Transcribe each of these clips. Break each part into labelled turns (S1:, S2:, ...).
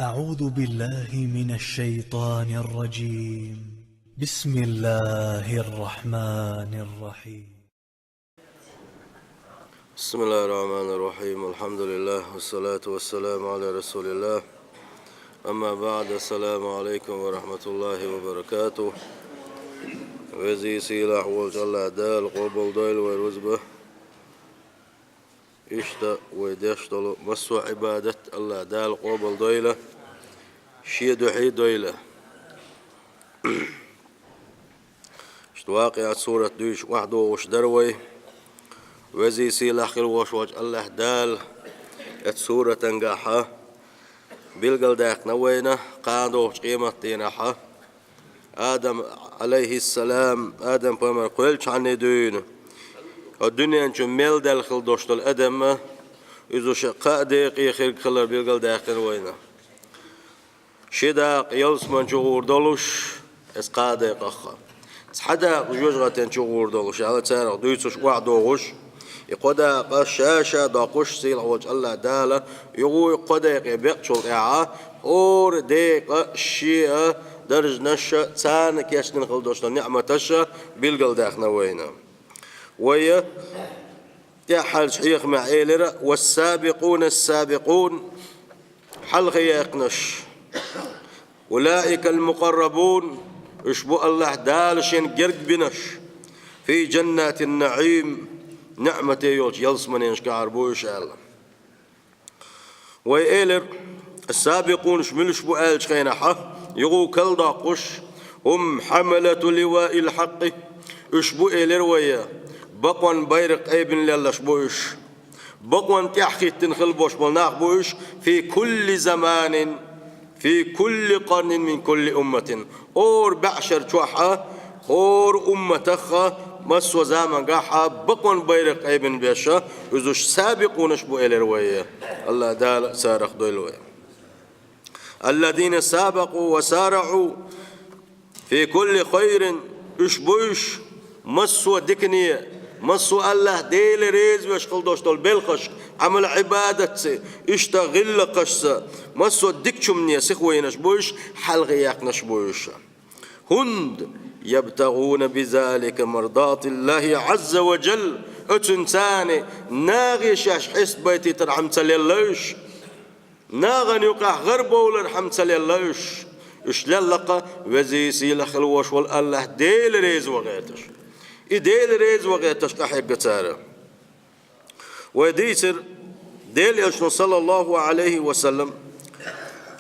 S1: أعوذ بالله من الشيطان الرجيم. بسم الله الرحمن الرحيم.
S2: بسم الله الرحمن الرحيم. الحمد لله والصلاة والسلام على رسول الله. أما بعد، السلام عليكم ورحمة الله وبركاته. وزي سيلاح والجلع دال قبل دايل والوزبة إشتا ويدشتل مسو عبادة الله دال قبل دايلة شيد حيد دايلة واقعة سورة دوش وحده وش دروي وزي سيلاح الوش وج الله دال سورة تنقاحة بيلقل داق نوينة قادو قيمة تيناحة آدم عليه السلام آدم بمر قلش عن دين الدنيا انشو ميل داخل دوشت الأدم إذا شقاء ديقي خلق خلر بيلقل داق نوينة شداق يلس من شغور دولوش اسقا ديق أخا حدا جوجغة شغور دولوش على تسارق دويتوش وعدوغوش يقدا قشاشة داقوش سيل وجه الله دالة يقول يقدا يبيقشل إعا اور ديق الشيء درج نشا تان كيش نخل دوشنا نعمة تشا بيلقل داخنا وينا ويا تحل شيخ مع إيلرا والسابقون السابقون حلق يقنش أولئك المقربون اشبو الله دالشين قرد بنش في جنات النعيم نعمة يولش يلسمن ينشكار بوش الله ويألر السابقون شملش بو آلش خينحة يغو كل داقش هم حملة لواء الحق اشبو إلر ويا بقوان بيرق ايبن للش بوش بقوان تحخي تنخل بوش ملناق بوش في كل زمان في كل قرن من كل أمة اور بعشر شوحة اور أمتخة مسو زمان قاحة بقون بيرق ايبن بيشا وزوش سابقونش بو إلروية الله دال سارق دويلوية الذين سابقوا وسارعوا في كل خير اشبوش مسو دكنية مسو الله ديل ريز ويشقل دوشتول بالخش عمل عبادة اشتغل قشسة مسو دكشمنية سخوينش بوش حلغياقنش بوش هند يبتغون بذلك مرضات الله عز وجل اتنساني ناغي شاش حس بيتي ترحم تليلوش ناغن يقع غربه ولرحم تليلوش اشلالقا وزي سيلخ الوش والله ديل ريز وغيتش ديل ريز وغيتش قحيق قتارة وديسر ديل يشنو صلى الله عليه وسلم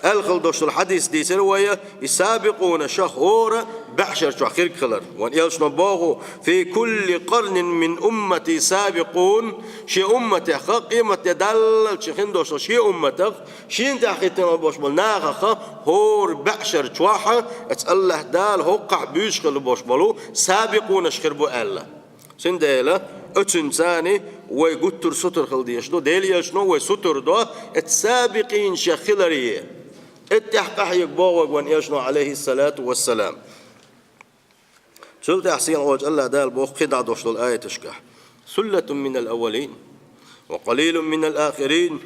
S2: الخل دوش الحديث ديسر ويا يسابقون شهورا بحشر شو خير خلر وان يلشنو باغو في كل قرن من أمتي سابقون شي أمتي خا قيمة دلل شي خندوش شي أمتك شي انت أخيتنا باش ملناغا خا هور بحشر شواحة اتالله دال هوقع بيش خل باش ملو سابقون شخير بو ألا سنديلا اتنساني ويقتر ستر خل ديشنو ديل يلشنو ويستر دو اتسابقين شخلريه اتحقح يقبوغ وان يشنو عليه الصلاة والسلام سلطة حسين وجه الله دال بوخ خدع دوشل الآية تشكح سلة من الأولين وقليل من الآخرين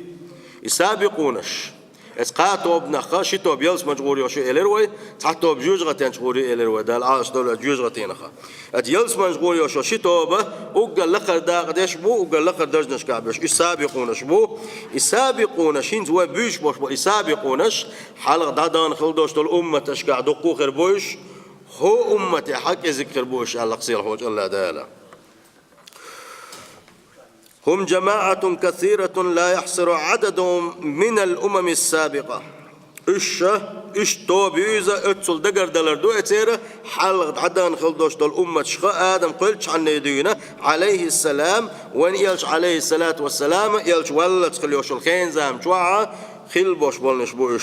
S2: يسابقونش اسقاطوا ابن خاشتوا بيلس مجغوري وشو إلروي تحتوا بجوجغتين شغوري إلروي دال عاش دول جوجغتين خا اتيلس مجغوري وشو شتوا به وقال لقر دا قديش بو وقال لقر درجنش كعبش يسابقونش بو يسابقونش هين زوا بيش بوش بو يسابقونش حلق دادان خلدوش دول أمة تشكع دقو خربوش هو أمتي حق ذكر بوش على قصير حوج الله دالا هم جماعة كثيرة لا يحصر عددهم من الأمم السابقة إيش توبيزة اتسل دقر دلر دو اتيرا حلق عدان خلدوش دول أمة شخاء آدم قلتش عن يدينا عليه السلام وان يلش عليه الصلاة والسلام يلش ولا تخليوش الخين زام شوعة خلبوش بولنش بو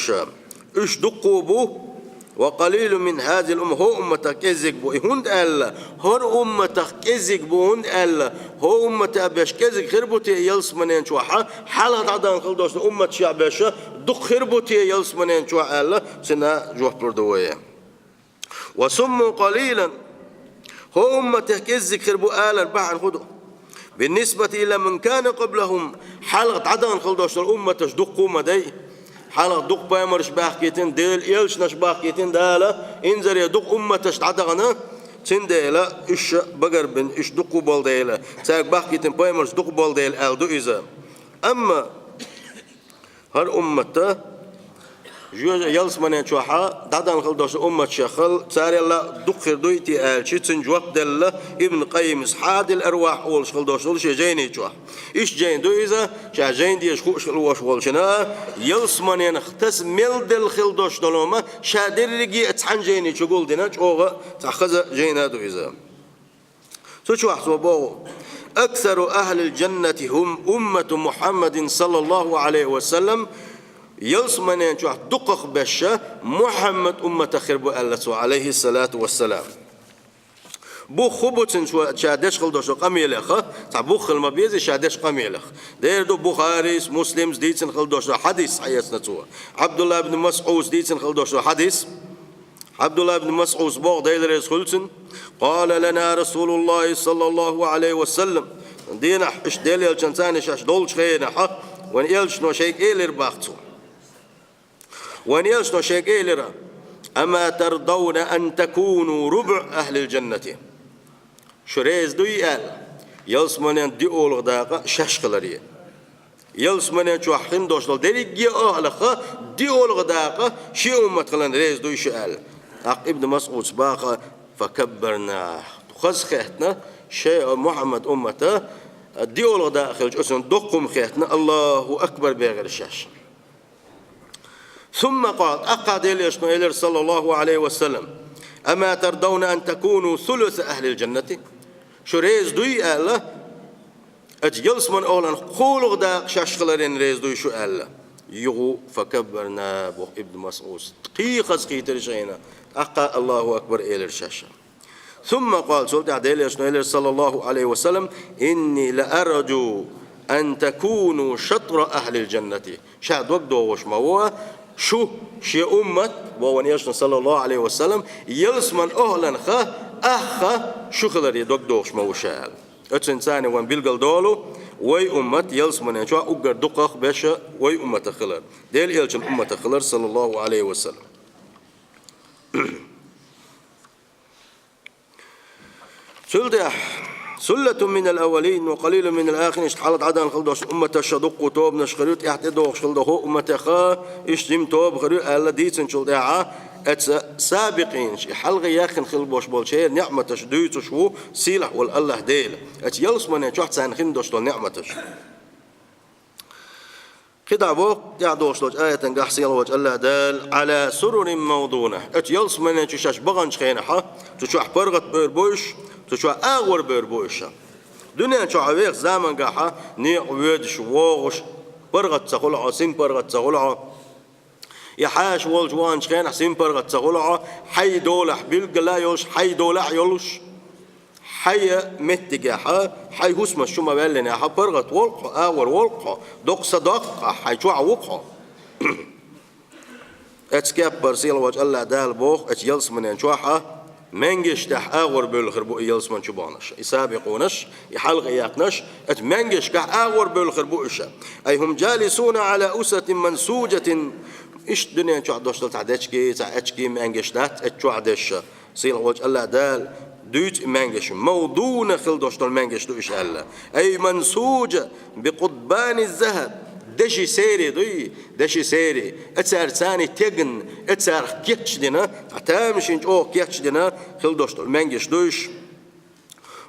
S2: إيش دقوا بو وقليل من هذه الأمة هو أمتك كزك بو هند ألا هو أمتك كزك بو هند ألا هو أمتك أبيش كزك خربوتي يلس منين شوحة حالة عدان خلدوش أمة شعبشة دق خربوتي يلس منين شوحة ألا سنة جوح بردوية وسموا قليلا هو أمتك كزك خربو آلا بعن خدو بالنسبة إلى من كان قبلهم حالة عدان خلدوش الأمة تشدقوا مدي حلق دق بامرش باقيتين ديل إلش نش باقيتين دالا إنزر يدق أمتش تعتقنا تنديلا إيش بقر بن إيش دقوا بالديلا تاك باقيتين بامرش دق بالديل ألدو إذا أما هر أمته يلس من شوحة دادان خل دوش أمة شخل ساري الله دخر دويتي آلشي تنجواب دلله ابن قيم صحاد الأرواح أول شخل دوش أول شي جيني شوح إيش جين دو إذا شا جين دي شخوش الواش أول شنا يلس من ينختس ملدل خل دوش دلوما شا درقي اتحن جيني شقول دينا شوغا تأخذ جينا دو إذا شوح سوابوغو أكثر أهل الجنة هم أمة محمد صلى الله عليه وسلم يلس من شوح دقق بشة محمد أمة خربو الله عليه الصلاة والسلام بو خبوتن شو شادش خل دوشو قميلخ تعبو خل ما بيزي شادش قميلخ دير دو بخاري مسلم ديتن خل دوشو حديث حياتنا توا عبد الله بن مسعود ديتن خل دوشو حديث عبد الله بن مسعود بوغ ديل رسولتن قال لنا رسول الله صلى الله عليه وسلم دينا اش ديل الجنتاني شاش دولش خينا حق وان يلش نو شيك ايلر باختو وان يلش نو شيك ايلر اما ترضون ان تكونوا ربع اهل الجنه شريز دوي ال يلس منن دي اولغ داقه شاشقلري يلس منن چوحين دوشل دريجي اهلخه دي اولغ داقه شي امت قلن ريز دوي شال ابن مسعود باقه فكبرنا خز خيتنا شيء محمد امته دي اولغ داخل جسن دقم خيتنا الله اكبر بغير الشاش ثم قال أقعد إليه صلى الله عليه وسلم أما ترضون أن تكونوا ثلث أهل الجنة شو ريز دوي الله أجلس من أولا قولوا دا شاشخلرين ريز دوي شو الله يغو فكبرنا بو ابن مسعود قيقص قيتر شينا أقا الله أكبر إلى الشاشة ثم قال صلى الله عليه وسلم إني لأرجو أن تكونوا شطر أهل الجنة شاد وقت وش ما هو شو شي أمة وونيشنا صلى الله عليه وسلم يلس من أهلا أخا شو خلر يدوك دوش موشال أتساني وان بيلقل دولو وي أمة يلس من ينشوا أقر دقاق باشا وي أمة خلر ديل يلشن أمة خلر صلى الله عليه وسلم سلة من الأولين وقليل من الآخرين اشتحلت عدن خلدوش أمة الشدق وتوب نشخريت احتدوش خلده أمة خا اشتم توب خريو ألا ديتن شلدعا سابقين حلقة ياخن خلبوش بولشير نعمة شدويت شو سيلح والله ديل يلس من يشوحت سانخين دوش نعمة كده بوك يعدوش لوج آية قحسي الله الله دال على سرر موضونة يلس من يشوش بغنش خينحة تشوح برغت بربوش تشوى أغور بربوشة دنيا شو عويق زمن قاحة نيع ويدش ووغش برغت تغلعه سين برغت تغلعه يحاش والجوان شخين حسين برغت تغلعه حي دولح بالقلا يولش حي دولح يولش حي متقاحة حي هسمة شو ما بلنا حا برغت والقه أغور والقه دوق صدق حي شو عوقه اتسكاب برسيل وجه الله دال بوخ اتيلس من ينشوحه منجش تح أغور بالخر بو يلس من شبانش يسابقونش يحلق ياقنش منجش كح أغور بالخر بوش أي هم جالسون على أسة منسوجة إيش دنيا شو عدوش تعدشكي تعدشكي منجش دات شو عدش سيل وجه الله دال دوت منجش موضون خل دوش المنجش دوش الله أي منسوجة بقضبان الذهب دشي سيري دوي دشي سيري اتسار ثاني تجن اتسار كيتش دينا تامشين او كيتش دينا خل دوشت المنجش دوش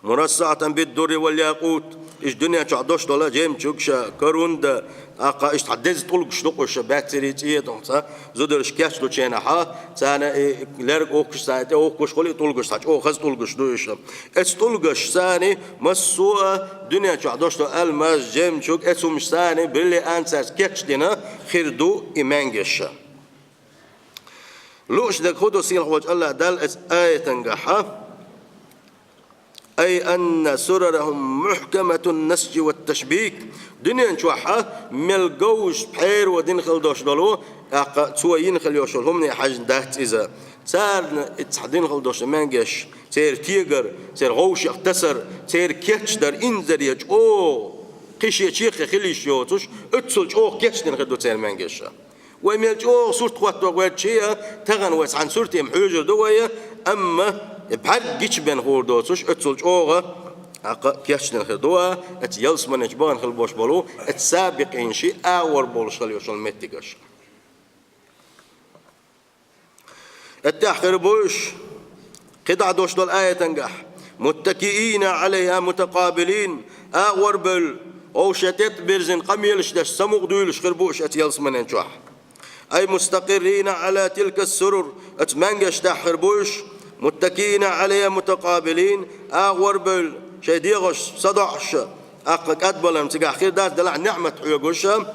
S2: مرصعة بالدر والياقوت ايش دنيا تعدوش ولا جيم تشوكشا كروند اقا ايش تعدز طلقش دقش بكتيريا ايه دونسا زودرش كيتش دو تشينها ثاني لرق اوكش ثاني اوكش خلي طلقش تاج او خز طلقش دوش اتس طلقش ثاني مسوء دنيا تعدوش الماس جيم تشوك اتسو مش ثاني باللي انساس كيتش دينا خيردو ايمانجش لوش دك خدو سيل وجه الله دال آية تنجحها أي أن سررهم محكمة النسج والتشبيك دنيا نشوحها ملقوش بحير ودين خلدوش دلو سوين خليوش هم حاج دهت إذا صار اتحدين خلدوش مانجش سير تيجر سير غوش اختصر سير كيتش در إنزر يج أو قش يشيخ خليش يوتش اتسلج أو كيتش دين خلدو سير مانجش ويميل أو صورت قوات وقوات شيء تغن وس عن صورتي محوجر دوية أما بحق جيش بين غور دوتش أتصل أوغا كيشن خدوها اتيلس من اجبان خل بوش بولو اتسابق انشي اور بولش خل يوصل متقش التحقير بوش قطع دوش دول آية تنجح متكئين عليها متقابلين اور بل او شتت برزن قميلش دش سموغ دويلش خربوش اتيلس من انشوح اي مستقرين على تلك السرر اتمنجش تحقير بوش متكئين عليها متقابلين اور بل شيء ديغش صدعش أقلك أدبلهم تجاه خير داس دلع نعمة عيوشة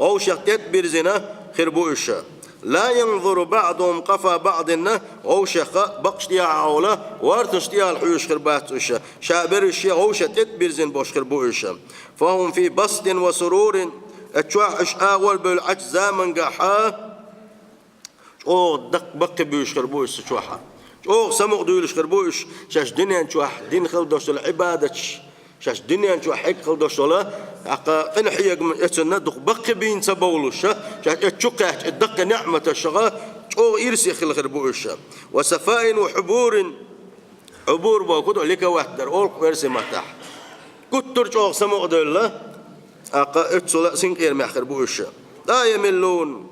S2: أو شقت برزنا خربوشة لا ينظر بعضهم قفا بعضنا أو شق بقشتيا عولة وارتشتيا الحيوش خرباتوشة شابر الشيء أو شتت برزن بوش خربوشة فهم في بسط وسرور اتشوحش أول بالعجزة من قحا أو دق بقي بيوش خربوش تشوحها أو سمع دويلش خربوش شاش دنيا نشوح دين خلدوش العبادتش شاش دنيا نشوح حق خلدوش لا عقا قنحيق من اتنا دق بقي بين تبولش شاش اتشقه الدق نعمة الشغا أو يرسي خل خربوش وسفاء وحبور عبور باكود لك وحدر أو ورسي متاح كتر أو سمع دويلا عقا اتسلا سنكير مع خربوش لا يملون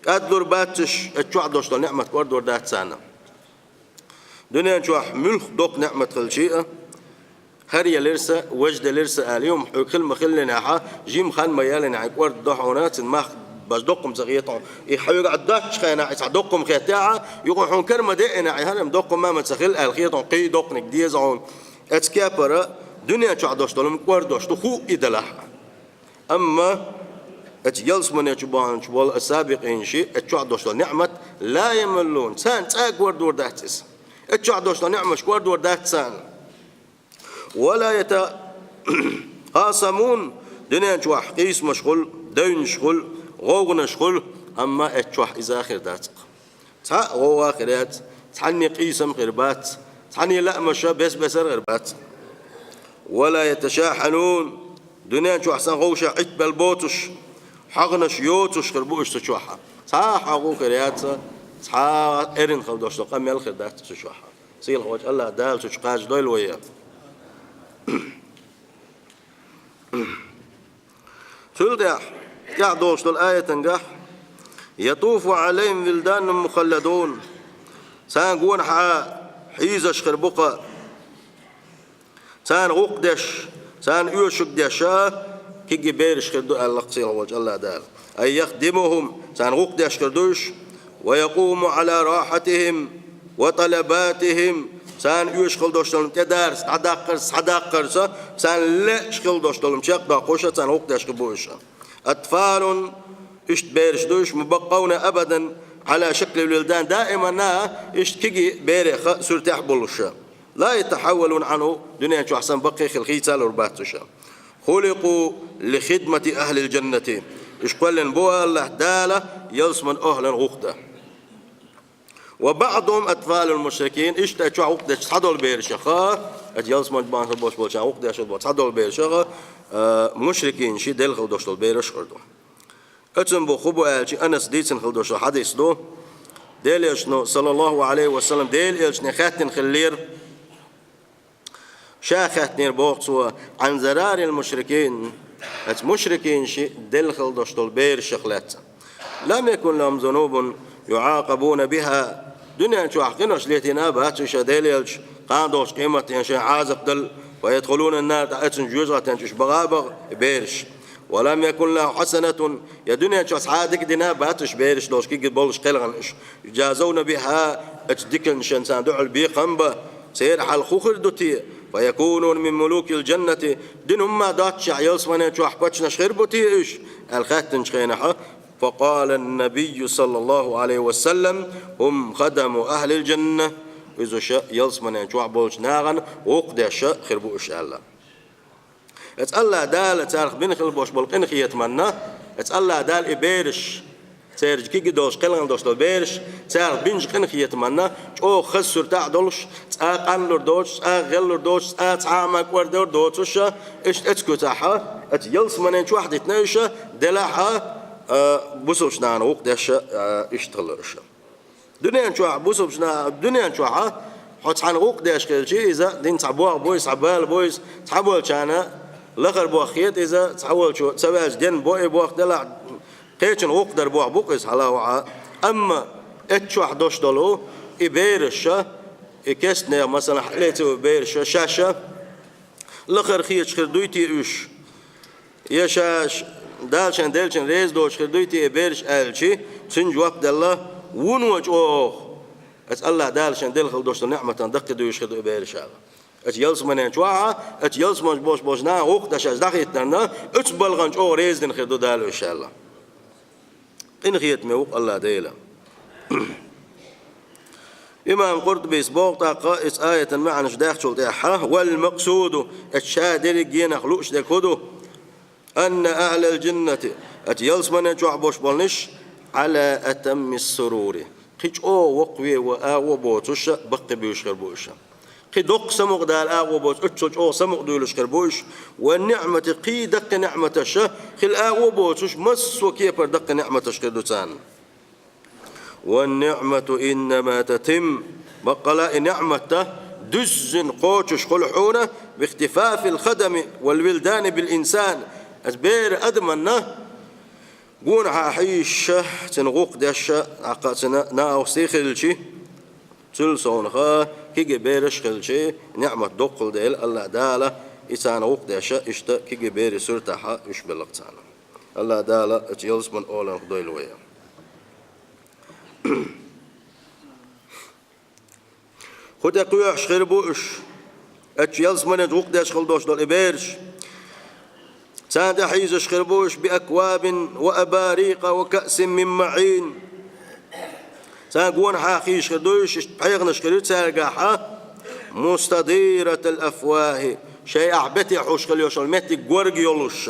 S2: أدلور باتش اتشوح دوش نعمة كوردور دات سنة دنيا نشوح ملخ دوق نعمة كل شيء هريا لرسا وجد لرسا اليوم كل ما خلنا ها جيم خان ميالنا عقور ضحونات ما بس دقم زغيطهم يحيق عداش خينا يصدقكم خيتاعه يروحون كرمه دقنا هرم دقم ما متسخل الخيطون قي دقنك ديزون اتسكابرا دنيا نشوح دوش دولم كور دوش تخو إدلح أما اتجلس من يجبان شبال السابق إنشي اتشوح دوش نعمة لا يملون سان تاقور دور دهتس اتشوح دوش نعمة شكور دور دهتسان ولا يتخاصمون دنيا نشوح قيس مشغول دين شغل غوغ نشغل أما اتشوح إذا آخر داتق تا غو آخرات تحني قيسم غربات تحني لا مشا بسر غربات ولا يتشاحنون دنيا نشوح سان غوشا عتب البوتش حغنش يوتش خربوش تشوحها تا حغو كريات تا إرن خلدوش قام يلخر دات تشوحها سيل خوج الله دال تشقاج دويل ويا تلدح يعدوش الآية تنجح يطوف عليهم ولدان مخلدون سان قون حيزش خربقة سان غقدش سان يوشك دشا كي بيرش خردو الله قصير وجه الله دال أي يخدمهم سان غقدش خردوش ويقوم على راحتهم وطلباتهم سان يشغل دوشتلم تدارس حداقرس سان لا شغل دوشتلم شاق باقوشة سان غقدش خبوشة أطفال إشت بيرش دوش مبقون أبدا على شكل الولدان دائما إشت كي بيرخ سرتاح بلوشة لا يتحولون عنه دنيا شو أحسن بقي خلقيت الرباتشة خلقوا لخدمة أهل الجنة إشقلن بوا الله دالة يلسمن أهلا غقدة وبعضهم أطفال المشركين إشتأتوا عقدة صدول بيرشخا يلسمن بان بوش بوش عقدة شد صدول بيرشخا مشركين شي دل خلدوش دول بيرش خردو أتم بخبو ألشي أنس ديتن خلدوش حديث دو ديل يشنو صلى الله عليه وسلم ديل يشنو خاتن خلير شاخت بوقسوا عن زرار المشركين المشركين شيء دل خلدوش دول بير شخلات لم يكن لهم ذنوب يعاقبون بها دنيا شو حقناش ليتنا بات شديلش قادوش قيمة يعني عازق دل ويدخلون النار تأتن جوزة تنشش بغابغ بيرش ولم يكن له حسنة يا دنيا شو أصحابك دينا باتش بيرش دوش كي بولش قلغنش يجازون بها اتدكن شنسان دعل بيقنبه سير حال خوخر دوتي فيكونون من ملوك الجنة دينهم ما داتش يلسمنا شو أحبتشنا شخير بوتيش الخاتن شخينها فقال النبي صلى الله عليه وسلم هم خدم أهل الجنة إذا شاء يلسمنا شو أحبولش ناغن وقد شاء خربو إش الله الله دال تاريخ بين خلبوش بالقين خيتمنى الله دال إبيرش سيرج كي دوش قلنا دوش بيرش سار بينج قن خيتمنى او خسر تاع دولش قان لور دوش غل لور دوش تعامك وردور دوتش اش اتكو تاعها ات يلس منين واحد يتنايش دلاها بوسوشنا وقت إيش إشتغلش دنيا شو بوسوشنا دنيا شو حط عن وقت إيش كل شيء إذا دين تعبوا بويس عبال بويس تعبوا كنا لخر بوخيت إذا تعول شو سواج دين بوي بوخ دلع قيتن وقت دربوا بوقس حلاوة أما اتشو حدوش دلو إبيرشة إكسنا مثلا حليته إبيرشة شاشة لخر خيش خردويتي إيش يشاش دالشن ريز دوش خردويتي إبيرش ألشي سنجواب دلله ونوج أس الله دالشن دل خلدوش نعمة دق دوش خردو إبيرش أت يلس منين شواعة أت يلس مش بوشنا وقت أشاش دقيتنا أت بلغنج ريز دين خردو دالو إن شاء الله إن خيت موق الله ديلا إمام قرطبي سبوق قائس آية معنى شداخ شلتها والمقصود الشادر جينا خلوش دكودو أن أهل الجنة أتيلس من يجوع بولنش على أتم السرور قيج وقوي وبوتش بقي بيوش خربوش قيدق سمق دال وبوت أتشج سمق دولش خربوش والنعمة قي دق نعمة الش خل وبوتش مس وكيف دق نعمة الشكردوتان والنعمة إنما تتم بقلاء نعمته دزن قوتش خلحونه باختفاف الخدم والولدان بالإنسان أتبير أدمنا قون حيش تنغوق دش عقاتنا ناو سيخلشي تلصون خا كي جبيرش خلشي نعمة دقل ديل الله داله إنسان غوق دش إشتا كي جبير سرتها إش بلقتنا الله داله أتيلس من أولا خدوي الويا خد أقويش خربوش أتيلس من غوق دش خلدوش دول إبيرش ساد حيزش خربوش بأكواب وأباريق وكأس من معين ساقون حاخيش خدوش بحيغنش خريط سارقاحا مستديرة الأفواه شيء أعبتي حوش خليوش المتي قورق يولوش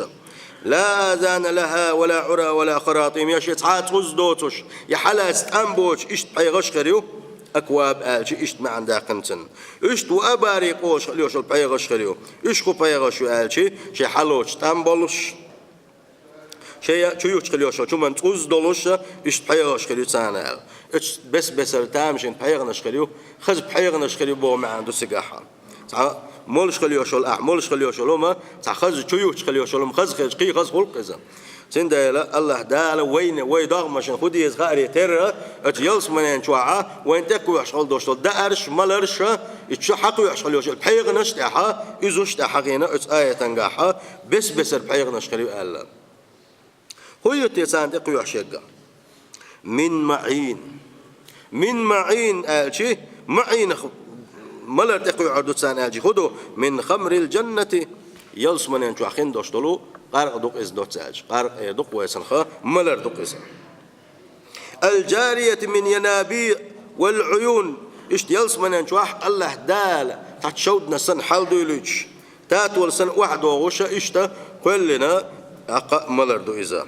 S2: لا ذان لها ولا عرى ولا خراطيم يشي تعات غزدوتش يحلا استنبوش إشت بحيغش خريو أكواب آلشي إشت ما عندها قنتن إشت وأباريقوش خليوش البحيغش خريو إشكو بحيغش آلشي شي حلوش تنبولش شيء شيوش خليوش شو من غزدولش إشت بحيغش خريو تسانا إشت بس التامشين بحيغنش خريو خز بحيغنش خريو بو ما عنده سقاحة مولش خليوش مولش خليوش لوما خز شيوش خليوش لوما خز قي خز خلق إذا سندلا الله دالا وين ضغمشن خدي يزغاري ترى اتيلس منين شوعه وين تكو يشغل دوش دارش مالرش اتش حقو يشغل يوش البحيغنش تاعها يزوش تاع حقينا ات ايه تنقاحها بس البحيغنش خليو الله هو يتسان تقو يشغل من معين الشي معين مالر تقو يعدو تسان الجي خدو من خمر الجنة يلس منين شو حقين دوش دلو قارق دوق إز دوت ساج قارق دوق ويسنخا ملر دوق إز الجارية من ينابيع والعيون إشت يلس من ينشواح الله دال تشودنا سن حال دويلوش تاتول سن واحد وغوشة إشتا كلنا أقا ملر دو إزا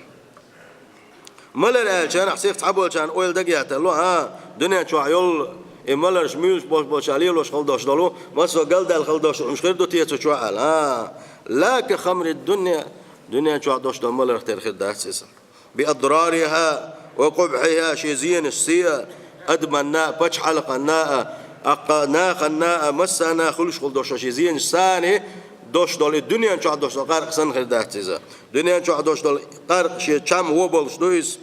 S2: ملر آلشان حسيف تعبوا آلشان أويل دقيات الله دنيا شواح يول ملر شميوش بوش عليلوش خلدوش دلو مصر قل دال خلدوش مش غير دو تيتو شواح لا كخمر الدنيا دنيا شو عدوش دمال اختيار خدات سيسا بأضرارها وقبحها شيزين السيا أدمنا بش حلقنا أقنا خنا مسنا خلش خل دوش شيزين ساني دوش دول الدنيا شو عدوش قارق سن خدات سيسا دنيا شو عدوش دول قارق شي شام وبلش دويس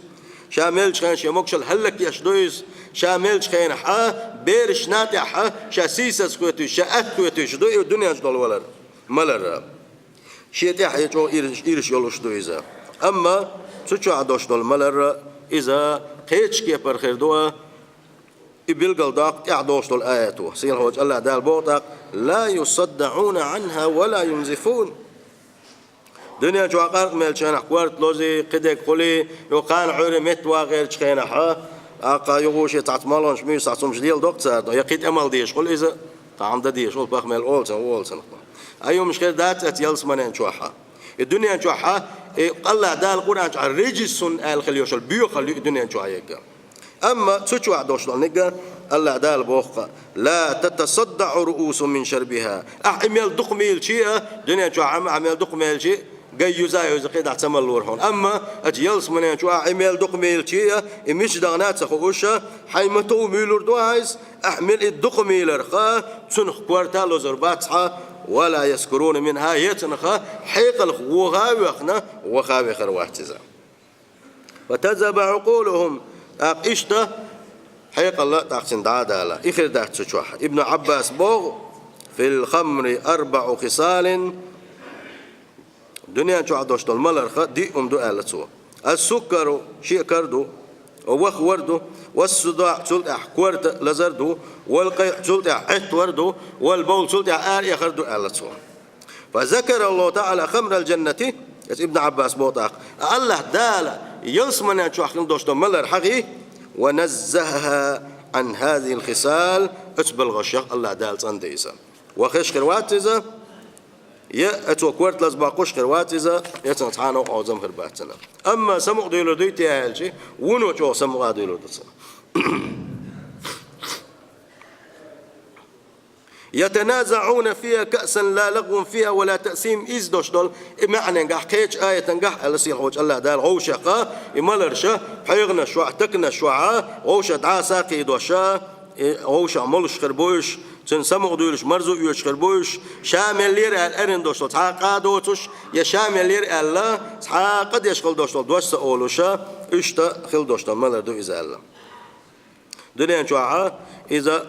S2: شاملش خان شي مكشل هلك يش دويس شاملش خان حا بيرش ناتع حا شاسيسس كوتو شاءت كوتو شدوي الدنيا دول ولا ملر شيء تحيي جو إيرش يلوش دو إذا أما سوتشو عدوش دول ملر إذا قيتش كي برخيردوا يبلغ داق يعدوش دول آياته سير هو الله دال بوطاق لا يصدعون عنها ولا ينزفون دنيا جو عقارق ميلشان حوارت لوزي قدك قولي يقان عوري متوا غير تشخينا حا أقا يغوشي تعتمالون شميس تعتمش ديال دكتور يقيت أمل ديش قول إذا تعم ديش قول بخمل أولسن أيوم مش كده دات أتيلس منين شوحة الدنيا شوحة الله دال القرآن على رجس الخليوش البيو خلي الدنيا شوحة يجا أما تشوى عدوش نجا الله دال بوخة لا تتصدع رؤوس من شربها أحمل دقميل شيء دنيا شوحة أحمل دقميل شيء جاي يزاي قيد اعتمل لورهون أما أجيلس من شو عمل دقميل شيء مش دغنات سخوشة حيمتو ميلور دوايز أحمل الدقميل رخا تنخ كوارتالو زرباتها ولا يذكرون منها يتنخا حيق الخوغاوخنا وخاوي خرواتزا وتذهب عقولهم أقشته حيق الله تحسن دعادالا إخر دعت سجوح ابن عباس بوغ في الخمر 4 خصال دنيا شو عدوشتو الملرخة دي دو آلتسوا السكر شيء كردو ووخ وردو والصداع سلط أحكورت لزردو والقيح سلط أحت وردو والبول سلط آل يخردو آلتسوا فذكر الله تعالى خمر الجنة ابن عباس بوطاق الله دالا يلسمنا شو أحكم دوشتو ملر حقي ونزهها عن هذه الخصال اتبل غشيق الله دال صنديسا وخش خرواتزا يا اتوكورت لازباقوش خرواتزا يتنطحانو عوزم خرباتنا اما سمق ديلو ديتي هالشي ونو جو سمق ديلو دسا يتنازعون فيها كأسا لا لغو فيها ولا تأثيم إز دوشدول معنى نجح كيش آية نجح على سير حوج الله دال غوشة يملرشة حيغنا شوع تكنا شوعة غوشة دعا ساقي دوشة غوشة ملش خربوش تنسمع دولش مرزو يوش خربوش شامل لير الأرن دوشدول تعاقدوتش يا شامل لير الله تعاقد يشغل دوشدول دوشة أولوشة إشتا خل دوشدول ملر دو إذا الله دنيا شوعة إذا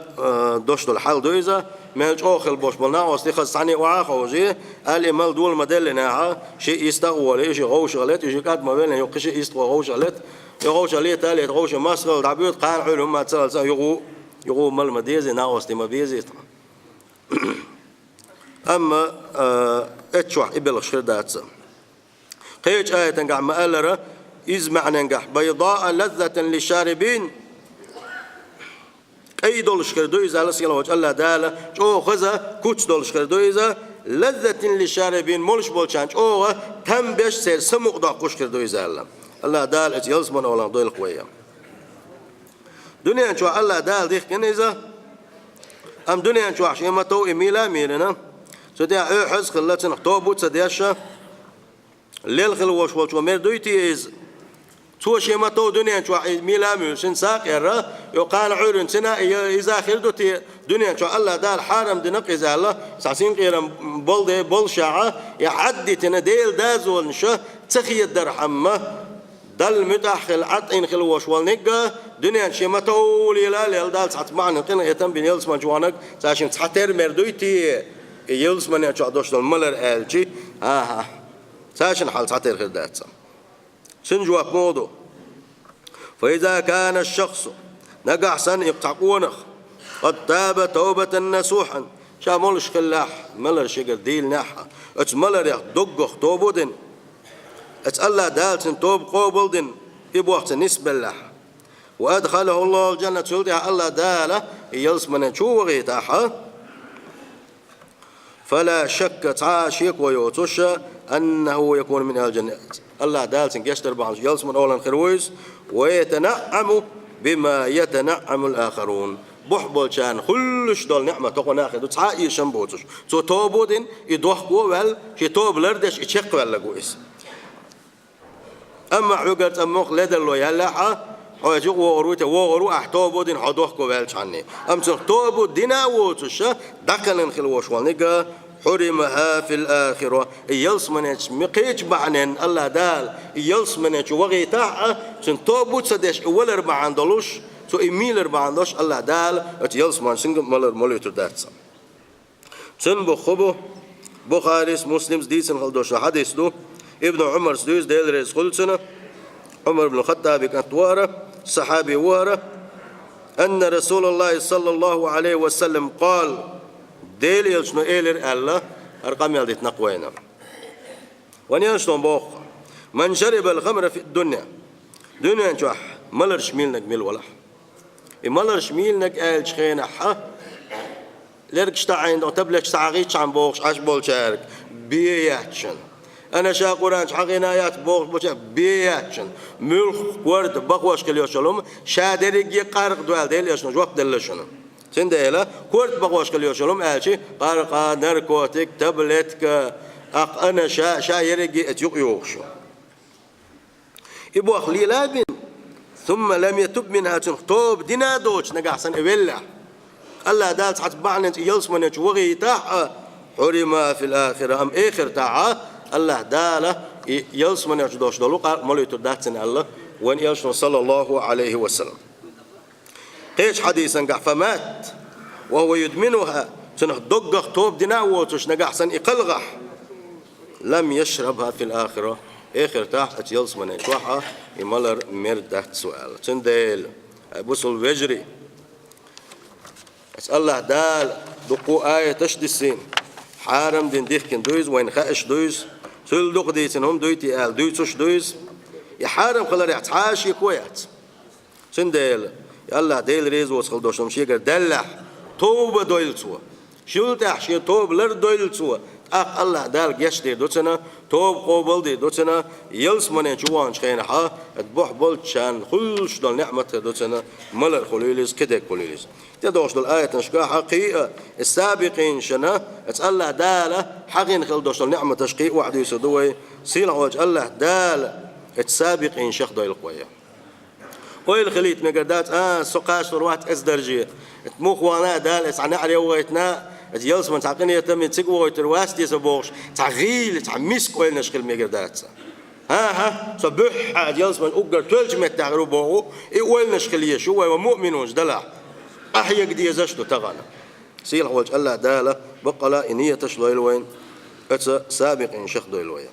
S2: دوشدول حال دو إذا مالج أخل بوش بلنا واستيخذ ثاني وعاء خوجي الإمال دول مدل ناعة شيء يستغول شيء غوش غلط شيء كات ما بين يوقش يستغول غوش غلط يغوش غلط تالي غوش مسخل دعبيت قان علوم ما تصل يغو مال مديزي ناوستي ما بيزي أما اتشوح إبل خشردات قيج آية تنقع مألرة إذ معنى نقح بيضاء لذة للشاربين أي دولش كردو إذا لسيلا وجه الله دالا جو خذا كوتش دولش كردو إذا لذة للشاربين مولش بولشان جو تم بيش سير سمق داقوش كردو إذا الله دال اتيالس من أولا دويل قوية دنيا شو الله دال ديخ كن إذا أم دنيا شو عشان ما تو إميلا ميلنا سديا حز خلتنا توبوت سدياشة الليل خلوش والش ومير دويتي إز سو شيء ما تو دنيا شو ميلا ميوسن ساق يرى يقال عورن سنا إذا خردت دنيا شو الله دال حرم دنق إذا الله سعسين قيرم بول شاعة يعدي تنديل دازول نشة تخي الدرحمة دل متأخل عطين خلوش والنجا دنيا شيء ما تو ليلا ليل دال سعت معنا قلنا يتم بين يلس من جوانك سعشين سعتر مردويتي يلس من يشوع دوش الملر آلجي سعشين حال سعتر خردات سنجواب موضوع فإذا كان الشخص نقع سن يقطعونه قد تاب توبة نسوحا شامولش كلاح ملر شجر ديل ناحا اتملر يدق توبودن اتألا دالتن توب قوبلدن يبوحت نسبة له وأدخله الله الجنة سلطها الله داله يلس من شو غيتاحا فلا شك تعاشيك ويوتش أنه يكون من أهل الجنة الله دالتن يشتر بعض يلس من أولا خرويز ويتنعم بما يتنعم الآخرون بحبل كان كلش دول نعمة تقول ناخذ تعاي شنبوتش تو توبودن يدوخوا وال شي توب لردش يشق ولا قويس أما عقرت أمك لدلو يلاحا حاجة وروته وورو أحتوبودن حدوخوا وال شاني أم توبود دينا ووتش دخلن خلوش والنجا حرمها في الآخرة يلس منش مقيج بعنن الله دال يلس منش وغيتاع سن توبود سدش ولا ربع عندلوش سو إيميل ربع عندوش الله دال يلس من سنج ملر مليتر دارس سن بخبو بخاريس مسلم ديسن خلدوش حديث دو ابن عمر سدوس ديل رئيس خلصنا عمر بن الخطاب كانت واره صحابي واره أن رسول الله صلى الله عليه وسلم قال ديل يلشنو إيلر الله أرقام يلديت نقوينا ونيلشنو بوخ من شرب الخمر في الدنيا دنيا نجوح ملر شميلنك ميل ولح ملر شميلنك آل شخينا حا لركش تعين دو تبلك تعغيش عن بوخش عش بول شارك بياتشن أنا شا قرآن حقينايات بوخش بوشا بياتشن ملخ ورد بقواش كل يوشلوم شادرق يقارق دوال ديل يشنو جواب دلشنو سنديلا كورت بقواش كل يوشلوم آلشي قارقا ناركوتيك تبلتك أق أنا شا يرجع أتيق يوغشو إبو أخلي لابن ثم لم يتب منها تنخطوب دينا دوش نقحسن إبلا الله دال تحتبعنا يلس من وغي تاع حرم في الآخرة أم آخر تاع الله دال يلس من دوش دلوقا مولي ترداتن الله وان يلس صلى الله عليه وسلم قيش حديثا قح فمات وهو يدمنها تنخدق خطوب دينا ووتش نقحسن إقلغح لم يشربها في الآخرة آخر تحت يلس من يتوحى يملر مرد سؤال تنديل بوصل وجري الله دال دقو آية تشدي السين حارم دين ديخكن دويز وين خائش دويز سل دق ديتن هم دويتي آل دويتوش دويز يحارم خلال يحتحاشي كويات تنديل يا الله ديل ريز وصل دوشم شيكر دلح توبة دويل سوا شلت أحشي توب لر دويل سوا الله دال جشدي دوتنا توب قبل دي دوتنا يلس من جوان شخين حا تبوح بولتشان خلش دل نعمة دوتنا ملر خليلز كده خليلز تدوش دل آية نشكا حقيقة السابقين شنا الله دال حقين خل دوش دل نعمة تشقيق واحد يسدوي سيل وجه الله دال السابقين شخ دويل قوية ويل خليت مقدات سقاش روات درجة تموخ وانا دال اسعنا عليه ويتنا يلس من تعقني يتم تسقوا ويترواستي سبوش تعغيل تعمسك وين نشغل مقدات ها صبح يلس من أقدر تلج متعربه وين نشغل يشوا ومؤمنون دلع أحيا قد يزشتو تغنى سيل وجه الله دالة بقلا إنية تشلو الوين سابق إن شخدو الوين